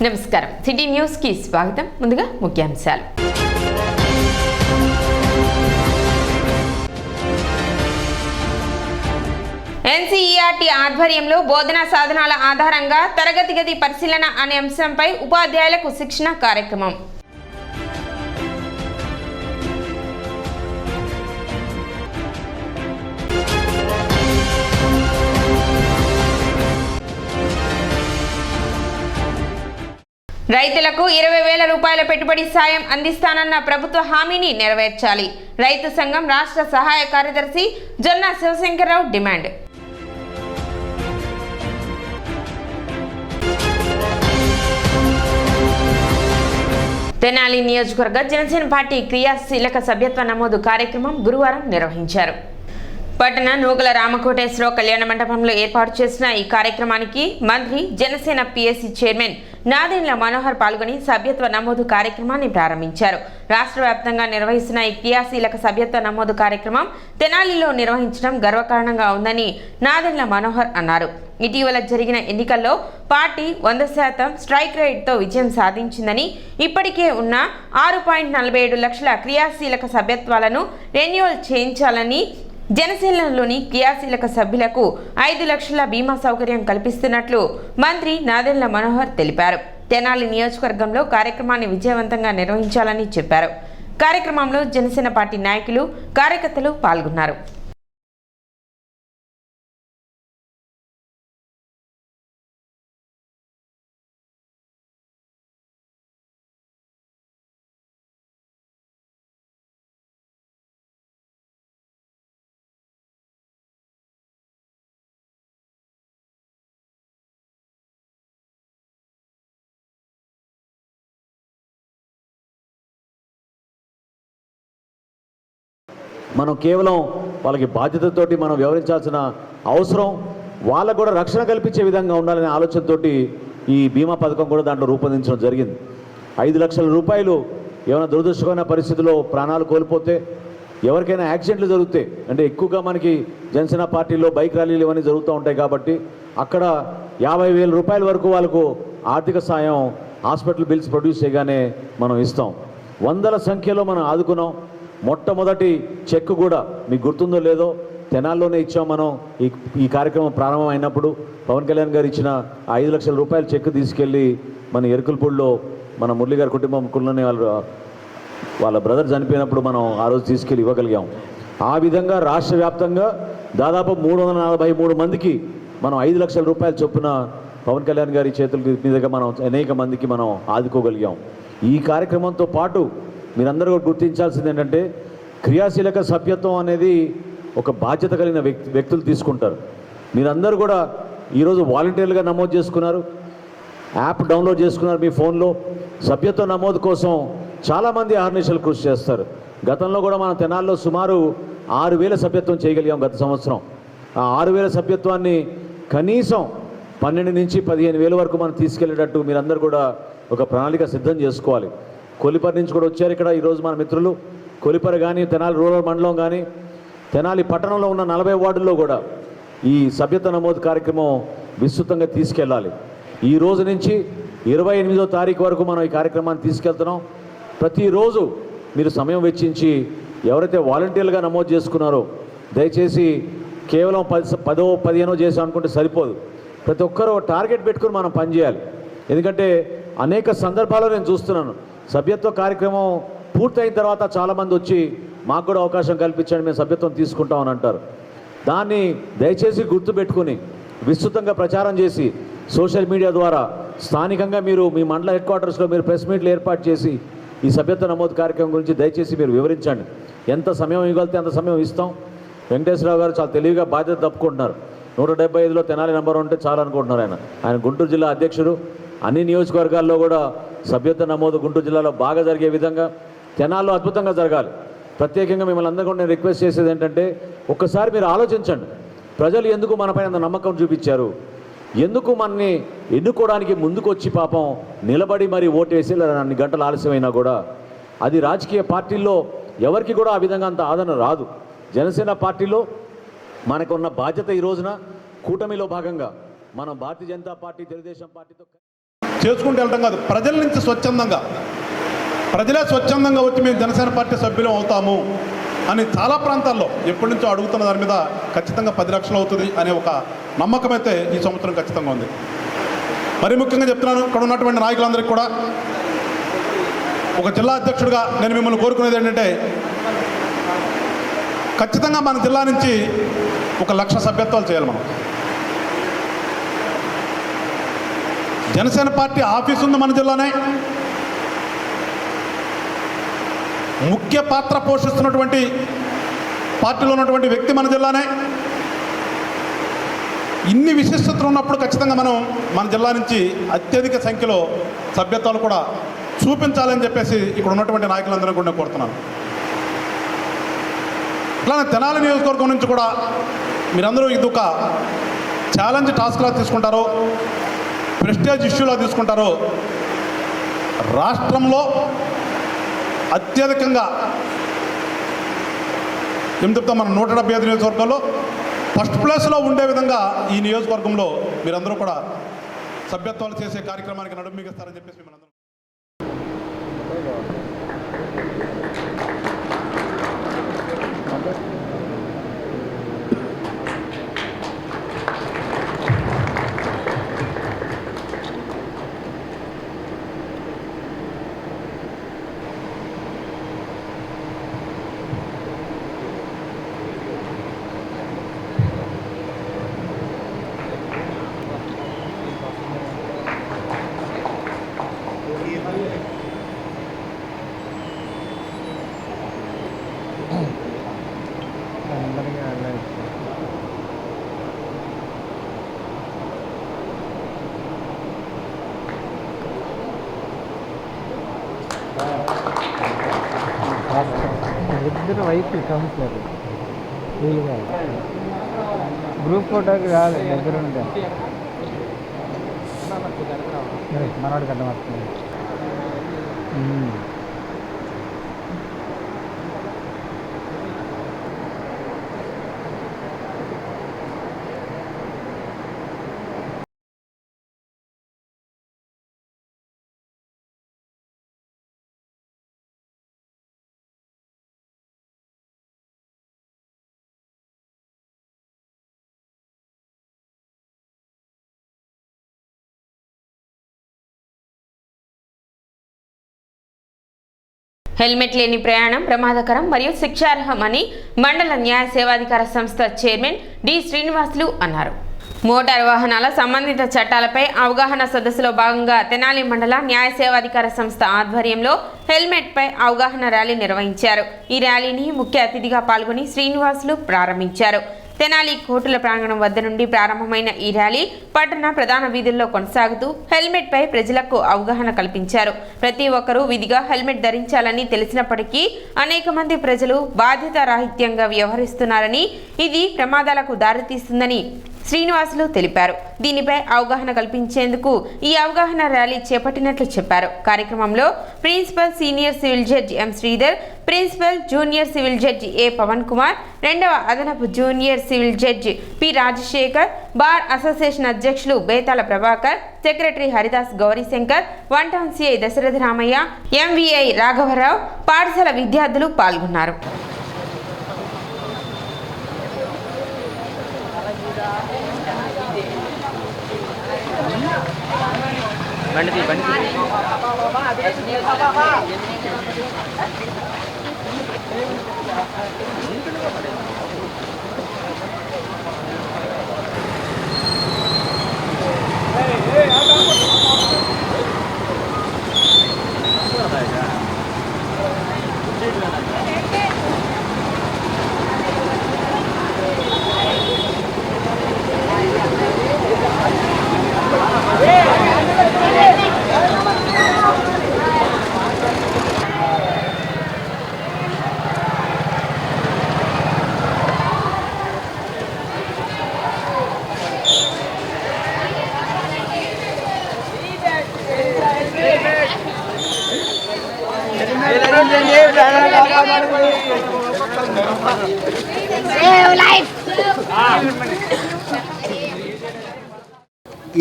నమస్కారం city news కి స్వాగతం. ముందుగా ముఖ్యాంశాలు. ఎన్సీఈఆర్టీ ఆధ్వర్యంలో బోధనా సాధనాల ఆధారంగా తరగతి గది పరిశీలన అనే అంశంపై ఉపాధ్యాయులకు శిక్షణ కార్యక్రమం. రైతులకు 20,000 రూపాయల పెట్టుబడి సాయం అందిస్తానన్న ప్రభుత్వ హామీని నెరవేర్చాలి. రైతు సంఘం రాష్ట్ర సహాయ కార్యదర్శి జొన్న శివశంకర్రావు డిమాండ్. తెనాలి నియోజకవర్గ జనసేన పార్టీ క్రియాశీలక సభ్యత్వ నమోదు కార్యక్రమం గురువారం నిర్వహించారు. పట్టణ నూగల రామకోటేశ్వర కళ్యాణ మండపంలో ఏర్పాటు చేసిన ఈ కార్యక్రమానికి మంత్రి జనసేన పిఎస్సి చైర్మన్ నాదెండ్ల మనోహర్ పాల్గొని సభ్యత్వ నమోదు కార్యక్రమాన్ని ప్రారంభించారు. రాష్ట్ర వ్యాప్తంగా నిర్వహిస్తున్న ఈ క్రియాశీలక సభ్యత్వ నమోదు కార్యక్రమం తెనాలిలో నిర్వహించడం గర్వకారణంగా ఉందని నాదెండ్ల మనోహర్ అన్నారు. ఇటీవల జరిగిన ఎన్నికల్లో పార్టీ 100% స్ట్రైక్ రేట్తో విజయం సాధించిందని, ఇప్పటికే ఉన్న 6.47 లక్షల క్రియాశీలక సభ్యత్వాలను రెన్యువల్ చేయించాలని, జనసేనలోని క్రియాశీలక సభ్యులకు 5 లక్షల బీమా సౌకర్యం కల్పిస్తున్నట్లు మంత్రి నాదెండ్ల మనోహర్ తెలిపారు. తెనాలి నియోజకవర్గంలో కార్యక్రమాన్ని విజయవంతంగా నిర్వహించాలని చెప్పారు. కార్యక్రమంలో జనసేన పార్టీ నాయకులు, కార్యకర్తలు పాల్గొన్నారు. మనం కేవలం వాళ్ళకి బాధ్యతతోటి మనం వ్యవహరించాల్సిన అవసరం, వాళ్ళకు కూడా రక్షణ కల్పించే విధంగా ఉండాలనే ఆలోచనతోటి ఈ బీమా పథకం కూడా దాంట్లో రూపొందించడం జరిగింది. 5 లక్షల రూపాయలు ఏమైనా దురదృష్టకరమైన పరిస్థితుల్లో ప్రాణాలు కోల్పోతే, ఎవరికైనా యాక్సిడెంట్లు జరుగుతాయి అంటే ఎక్కువగా మనకి జనసేన పార్టీలో బైక్ ర్యాలీలు ఇవన్నీ జరుగుతూ ఉంటాయి కాబట్టి అక్కడ 50,000 రూపాయల వరకు వాళ్ళకు ఆర్థిక సాయం హాస్పిటల్ బిల్స్ ప్రొడ్యూస్ చేయగానే మనం ఇస్తాం. వందల సంఖ్యలో మనం ఆదుకున్నాం. మొట్టమొదటి చెక్ కూడా మీకు గుర్తుందో లేదో తెనాల్లోనే ఇచ్చాం. మనం ఈ కార్యక్రమం ప్రారంభం అయినప్పుడు పవన్ కళ్యాణ్ గారు ఇచ్చిన 5 లక్షల రూపాయల చెక్ తీసుకెళ్ళి మన ఎరుకులపూడిలో మన మురళి గారి కుటుంబం కుళ్ళని వాళ్ళ బ్రదర్ చనిపోయినప్పుడు మనం ఆ రోజు తీసుకెళ్ళి ఇవ్వగలిగాం. ఆ విధంగా రాష్ట్ర వ్యాప్తంగా దాదాపు 343 మందికి మనం 5 లక్షల రూపాయల చొప్పున పవన్ కళ్యాణ్ గారి చేతుల మీదుగా మనం అనేక మందికి మనం ఆదుకోగలిగాం. ఈ కార్యక్రమంతో పాటు మీరందరూ కూడా గుర్తించాల్సింది ఏంటంటే, క్రియాశీలక సభ్యత్వం అనేది ఒక బాధ్యత కలిగిన వ్యక్తులు తీసుకుంటారు. మీరందరూ కూడా ఈరోజు వాలంటీర్లుగా నమోదు చేసుకున్నారు, యాప్ డౌన్లోడ్ చేసుకున్నారు మీ ఫోన్లో. సభ్యత్వ నమోదు కోసం చాలామంది అహర్నిశలు కృషి చేస్తారు. గతంలో కూడా మన తెనాల్లో సుమారు 6,000 సభ్యత్వం చేయగలిగాం గత సంవత్సరం. ఆ 6,000 సభ్యత్వాన్ని కనీసం 12 నుంచి 15,000 వరకు మనం తీసుకెళ్లేటట్టు మీరందరూ కూడా ఒక ప్రణాళిక సిద్ధం చేసుకోవాలి. కొలిపర నుంచి కూడా వచ్చారు ఇక్కడ ఈరోజు మన మిత్రులు. కొలిపర కానీ, తెనాలి రూరల్ మండలం కానీ, తెనాలి పట్టణంలో ఉన్న 40 వార్డుల్లో కూడా ఈ సభ్యత్వ నమోదు కార్యక్రమం విస్తృతంగా తీసుకెళ్ళాలి. ఈ రోజు నుంచి 28వ తారీఖు వరకు మనం ఈ కార్యక్రమాన్ని తీసుకెళ్తున్నాం. ప్రతిరోజు మీరు సమయం వెచ్చించి ఎవరైతే వాలంటీర్లుగా నమోదు చేసుకున్నారో దయచేసి కేవలం 10, 15 చేసాం అనుకుంటే సరిపోదు. ప్రతి ఒక్కరూ టార్గెట్ పెట్టుకుని మనం పనిచేయాలి. ఎందుకంటే అనేక సందర్భాల్లో నేను చూస్తున్నాను, సభ్యత్వ కార్యక్రమం పూర్తయిన తర్వాత చాలామంది వచ్చి మాకు కూడా అవకాశం కల్పించండి, మేము సభ్యత్వం తీసుకుంటామని అంటారు. దాన్ని దయచేసి గుర్తుపెట్టుకుని విస్తృతంగా ప్రచారం చేసి సోషల్ మీడియా ద్వారా స్థానికంగా మీరు మీ మండల హెడ్ క్వార్టర్స్లో మీరు ప్రెస్ మీట్లు ఏర్పాటు చేసి ఈ సభ్యత్వ నమోదు కార్యక్రమం గురించి దయచేసి మీరు వివరించండి. ఎంత సమయం ఇవ్వగలితే అంత సమయం ఇస్తాం. వెంకటేశ్వరరావు గారు చాలా తెలివిగా బాధ్యత తప్పుకుంటున్నారు. 175లో తెనాలి నెంబర్ ఉంటే చాలా అనుకుంటున్నారు. ఆయన గుంటూరు జిల్లా అధ్యక్షుడు. అన్ని నియోజకవర్గాల్లో కూడా సభ్యత్వ నమోదు గుంటూరు జిల్లాలో బాగా జరిగే విధంగా తెనాల్లో అద్భుతంగా జరగాలి. ప్రత్యేకంగా మిమ్మల్ని అందరూ కూడా నేను రిక్వెస్ట్ చేసేది ఏంటంటే, ఒక్కసారి మీరు ఆలోచించండి. ప్రజలు ఎందుకు మనపైన అంత నమ్మకం చూపించారు, ఎందుకు మనని ఎన్నుకోవడానికి ముందుకు వచ్చి పాపం నిలబడి మరి ఓటేసి అన్ని గంటలు ఆలస్యమైనా కూడా అది రాజకీయ పార్టీల్లో ఎవరికి కూడా ఆ విధంగా అంత ఆదరణ రాదు. జనసేన పార్టీలో మనకున్న బాధ్యత ఈ రోజున కూటమిలో భాగంగా మనం భారతీయ జనతా పార్టీ, తెలుగుదేశం పార్టీతో చేసుకుంటూ వెళ్ళడం కాదు, ప్రజల నుంచి స్వచ్ఛందంగా, ప్రజలే స్వచ్ఛందంగా వచ్చి మేము జనసేన పార్టీ సభ్యులం అవుతాము అని చాలా ప్రాంతాల్లో ఎప్పటి నుంచో అడుగుతున్న దాని మీద ఖచ్చితంగా 10 లక్షలు అవుతుంది అనే ఒక నమ్మకం అయితే ఈ సంవత్సరం ఖచ్చితంగా ఉంది. మరి ముఖ్యంగా చెప్తున్నాను, ఇక్కడ ఉన్నటువంటి నాయకులందరికీ కూడా ఒక జిల్లా అధ్యక్షుడిగా నేను మిమ్మల్ని కోరుకునేది ఏంటంటే, ఖచ్చితంగా మన జిల్లా నుంచి 1,00,000 సభ్యత్వాలు చేయాలి. మనం జనసేన పార్టీ ఆఫీస్ ఉంది మన జిల్లానే, ముఖ్య పాత్ర పోషిస్తున్నటువంటి పార్టీలో ఉన్నటువంటి వ్యక్తి మన జిల్లానే. ఇన్ని విశిష్టతలు ఉన్నప్పుడు ఖచ్చితంగా మనం మన జిల్లా నుంచి అత్యధిక సంఖ్యలో సభ్యత్వాలు కూడా చూపించాలని చెప్పేసి ఇక్కడ ఉన్నటువంటి నాయకులందరూ కూడా నేను కోరుతున్నాను. ఇట్లానే తెనాలి నియోజకవర్గం నుంచి కూడా మీరందరూ ఇది ఒక ఛాలెంజ్ టాస్క్లా తీసుకుంటారో, ప్రెస్టేజ్ ఇష్యూలా తీసుకుంటారో, రాష్ట్రంలో అత్యధికంగా ఏం చెప్తాం, మన 175 నియోజకవర్గాల్లో ఫస్ట్ ప్లేస్లో ఉండే విధంగా ఈ నియోజకవర్గంలో మీరందరూ కూడా సభ్యత్వాలు చేసే కార్యక్రమానికి నడుము మిగిస్తారని చెప్పేసి మనందరం ఇద్దరు వైపు కౌన్సిలర్ వీళ్ళు కాదు, గ్రూప్ ఫోటోకి రాదు, దగ్గర ఉంటాయి మనవాడికి అడ్డం వస్తుంది. హెల్మెట్ లేని ప్రయాణం ప్రమాదకరం మరియు శిక్షార్హమని మండల న్యాయ సేవాధికార సంస్థ చైర్మన్ డి శ్రీనివాసులు అన్నారు. మోటారు వాహనాల సంబంధిత చట్టాలపై అవగాహన సదస్సులో భాగంగా తెనాలి మండల న్యాయ సేవాధికార సంస్థ ఆధ్వర్యంలో హెల్మెట్ పై అవగాహన ర్యాలీ నిర్వహించారు. ఈ ర్యాలీని ముఖ్య అతిథిగా పాల్గొని శ్రీనివాసులు ప్రారంభించారు. తెనాలి కోర్టుల ప్రాంగణం వద్ద నుండి ప్రారంభమైన ఈ ర్యాలీ పట్టణ ప్రధాన వీధుల్లో కొనసాగుతూ హెల్మెట్ పై ప్రజలకు అవగాహన కల్పించారు. ప్రతి ఒక్కరూ విధిగా హెల్మెట్ ధరించాలని తెలిసినప్పటికీ అనేక మంది ప్రజలు బాధ్యతారాహిత్యంగా వ్యవహరిస్తున్నారని, ఇది ప్రమాదాలకు దారితీస్తుందని శ్రీనివాసులు తెలిపారు. దీనిపై అవగాహన కల్పించేందుకు ఈ అవగాహన ర్యాలీ చేపట్టినట్లు చెప్పారు. కార్యక్రమంలో principal senior civil judge M Sridhar, principal junior civil judge A Pavan Kumar, రెండవ అదనపు junior civil judge P Rajasekhar, bar association అధ్యక్షులు Betala Prabhakar, secretary Haridas Gaurishankar, one town CI Dasaratha Ramaiah, MVI రాఘవరావు, పాఠశాల విద్యార్థులు పాల్గొన్నారు.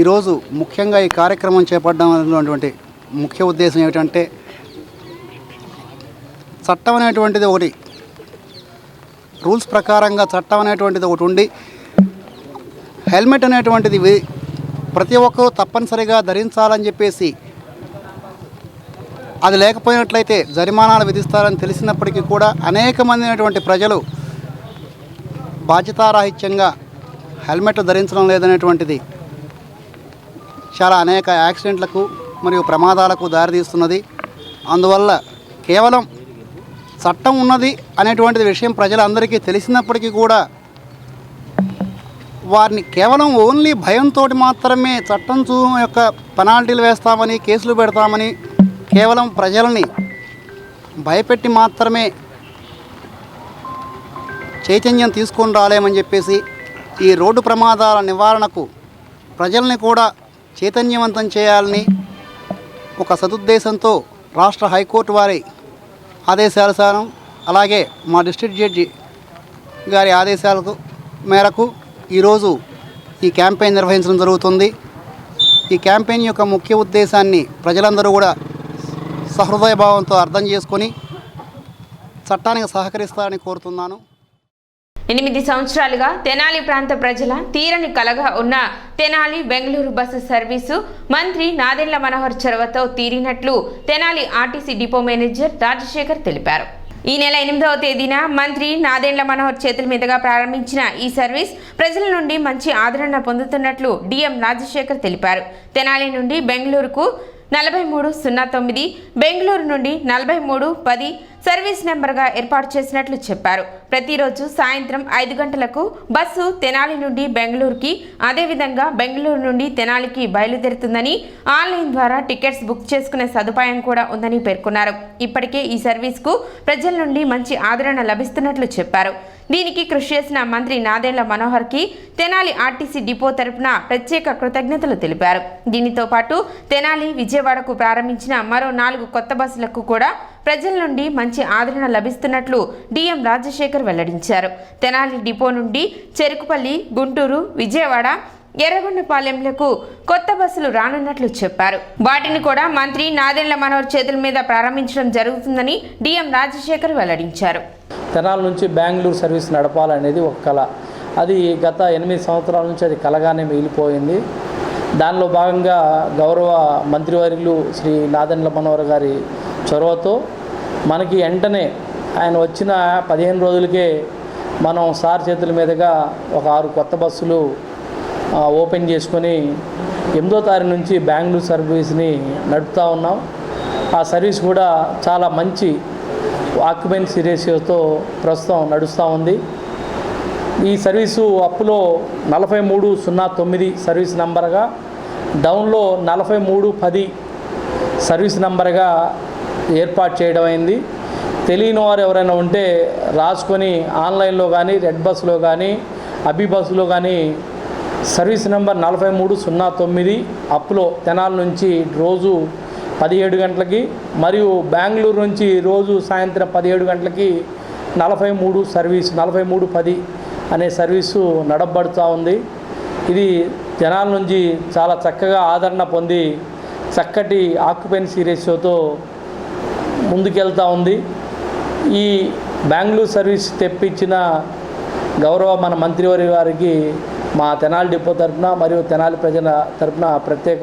ఈరోజు ముఖ్యంగా ఈ కార్యక్రమం చేపట్టడం అనేటువంటి ముఖ్య ఉద్దేశం ఏమిటంటే, చట్టం అనేటువంటిది ఒకటి, రూల్స్ ప్రకారంగా చట్టం అనేటువంటిది ఒకటి ఉండి, హెల్మెట్ అనేటువంటిది ప్రతి ఒక్కరూ తప్పనిసరిగా ధరించాలని చెప్పేసి, అది లేకపోయినట్లయితే జరిమానాలు విధిస్తారని తెలిసినప్పటికీ కూడా అనేక మంది ప్రజలు బాధ్యతారాహిత్యంగా హెల్మెట్ ధరించడం లేదనేటువంటిది చాలా అనేక యాక్సిడెంట్లకు మరియు ప్రమాదాలకు దారితీస్తున్నది. అందువల్ల కేవలం చట్టం ఉన్నది అనేటువంటిది విషయం ప్రజలందరికీ తెలిసినప్పటికీ కూడా వారిని కేవలం ఓన్లీ భయంతో మాత్రమే చట్టం యొక్క పెనాల్టీలు వేస్తామని, కేసులు పెడతామని, కేవలం ప్రజల్ని భయపెట్టి మాత్రమే చైతన్యం తీసుకొని రాలేమని చెప్పేసి, ఈ రోడ్డు ప్రమాదాల నివారణకు ప్రజల్ని కూడా చైతన్యవంతం చేయాలని ఒక సదుద్దేశంతో రాష్ట్ర హైకోర్టు వారి ఆదేశానుసారం, అలాగే మా డిస్ట్రిక్ట్ జడ్జి గారి ఆదేశాలకు మేరకు ఈరోజు ఈ క్యాంపెయిన్ నిర్వహించడం జరుగుతుంది. ఈ క్యాంపెయిన్ యొక్క ముఖ్య ఉద్దేశాన్ని ప్రజలందరూ కూడా సహృదయభావంతో అర్థం చేసుకొని చట్టానికి సహకరిస్తారని కోరుతున్నాను. 8 సంవత్సరాలుగా తెనాలి ప్రాంత ప్రజల తీరని కలగా ఉన్న తెనాలి బెంగళూరు బస్సు సర్వీసు మంత్రి నాదెండ్ల మనోహర్ చొరవతో తీరినట్లు Tenali RTC depot manager Rajasekhar తెలిపారు. ఈ నెల 8వ తేదీన మంత్రి నాదెండ్ల మనోహర్ చేతుల మీదుగా ప్రారంభించిన ఈ సర్వీస్ ప్రజల నుండి మంచి ఆదరణ పొందుతున్నట్లు డిఎం రాజశేఖర్ తెలిపారు. తెనాలి నుండి బెంగళూరుకు 4309, బెంగళూరు నుండి 4310 సర్వీస్ నెంబర్గా ఏర్పాటు చేసినట్లు చెప్పారు. ప్రతిరోజు సాయంత్రం 5 గంటలకు బస్సు తెనాలి నుండి బెంగళూరుకి, అదేవిధంగా బెంగళూరు నుండి తెనాలికి బయలుదేరుతుందని, ఆన్లైన్ ద్వారా టికెట్స్ బుక్ చేసుకునే సదుపాయం కూడా ఉందని పేర్కొన్నారు. ఇప్పటికే ఈ సర్వీస్కు ప్రజల నుండి మంచి ఆదరణ లభిస్తున్నట్లు చెప్పారు. దీనికి కృషి చేసిన మంత్రి నాదెండ్ల మనోహర్కి తెనాలి ఆర్టీసీ డిపో తరపున ప్రత్యేక కృతజ్ఞతలు తెలిపారు. దీనితో పాటు తెనాలి, విజయవాడకు ప్రారంభించిన మరో 4 కొత్త బస్సులకు కూడా ప్రజల నుండి మంచి ఆదరణ లభిస్తున్నట్లు డిఎం రాజశేఖర్ వెల్లడించారు. తెనాలి డిపో నుండి చెరుకుపల్లి, గుంటూరు, విజయవాడ, ఎర్రగొండపాలెంలకు కొత్త బస్సులు రానున్నట్లు చెప్పారు. వాటిని కూడా మంత్రి నాదెండ్ల మనోహర్ చేతుల మీద ప్రారంభించడం జరుగుతుందని డిఎం రాజశేఖర్ వెల్లడించారు. తెనాలి నుంచి బెంగళూరు సర్వీస్ నడపాలనేది ఒక కళ. అది గత 8 సంవత్సరాల నుంచి అది కలగానే మిగిలిపోయింది. దానిలో భాగంగా గౌరవ మంత్రివర్యులు శ్రీ నాదెండ్ల మనోహర్ గారి చొరవతో మనకి వెంటనే ఆయన వచ్చిన 15 రోజులకే మనం సార్ చేతుల మీదుగా ఒక 6 కొత్త బస్సులు ఓపెన్ చేసుకొని 8వ తారీఖు నుంచి బెంగళూరు సర్వీస్ని నడుపుతూ ఉన్నాం. ఆ సర్వీస్ కూడా చాలా మంచి ఆక్యుపెన్సీ రేషియోతో ప్రస్తుతం నడుస్తూ ఉంది. ఈ సర్వీసు అప్లో 4309 సర్వీస్ నంబర్గా, డౌన్లో 4310 సర్వీస్ నంబర్గా ఏర్పాటు చేయడం అయింది. తెలియని వారు ఎవరైనా ఉంటే రాసుకొని ఆన్లైన్లో కానీ, రెడ్ బస్సులో కానీ, అభి బస్సులో కానీ సర్వీస్ నెంబర్ 4309 అప్లో తెనాలి నుంచి రోజు 17 గంటలకి, మరియు బెంగళూరు నుంచి రోజు సాయంత్రం 17 గంటలకి 4310 అనే సర్వీసు నడపబడుతూ ఉంది. ఇది జనాల నుంచి చాలా చక్కగా ఆదరణ పొంది చక్కటి ఆక్యుపెన్సీ రేషియోతో ముందుకెళ్తూ ఉంది. ఈ బెంగళూరు సర్వీస్ తెప్పించిన గౌరవ మన మంత్రివర్య గారికి మా తెనాలి డిపో తరఫున మరియు తెనాలి ప్రజల తరఫున ప్రత్యేక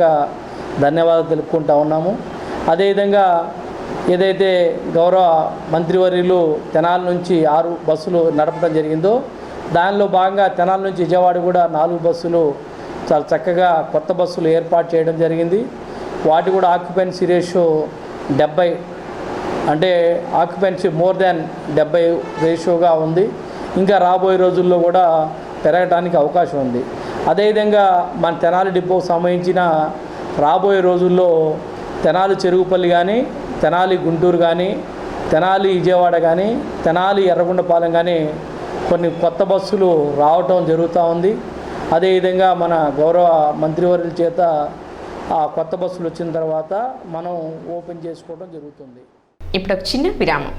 ధన్యవాదాలు తెలుపుకుంటూ ఉన్నాము. అదేవిధంగా ఏదైతే గౌరవ మంత్రివర్యులు తెనాలి నుంచి 6 బస్సులు నడపడం జరిగిందో, దానిలో భాగంగా తెనాలి నుంచి విజయవాడ కూడా 4 బస్సులు చాలా చక్కగా కొత్త బస్సులు ఏర్పాటు చేయడం జరిగింది. వాటి కూడా ఆక్యుపెన్సీ రేషియో 70, అంటే ఆక్యుపెన్సీ మోర్ దాన్ 70 రేషియోగా ఉంది. ఇంకా రాబోయే రోజుల్లో కూడా పెరగడానికి అవకాశం ఉంది. అదేవిధంగా మన తెనాలి డిపో సంబంధించిన రాబోయే రోజుల్లో తెనాలి చెరుగుపల్లి కానీ, తెనాలి గుంటూరు కానీ, తెనాలి విజయవాడ కానీ, తెనాలి ఎర్రగొండపాలెం కానీ కొన్ని కొత్త బస్సులు రావటం జరుగుతూ ఉంది. అదేవిధంగా మన గౌరవ మంత్రివర్యుల చేత ఆ కొత్త బస్సులు వచ్చిన తర్వాత మనం ఓపెన్ చేసుకోవడం జరుగుతుంది. ఇప్పుడు ఒక చిన్న విరామం.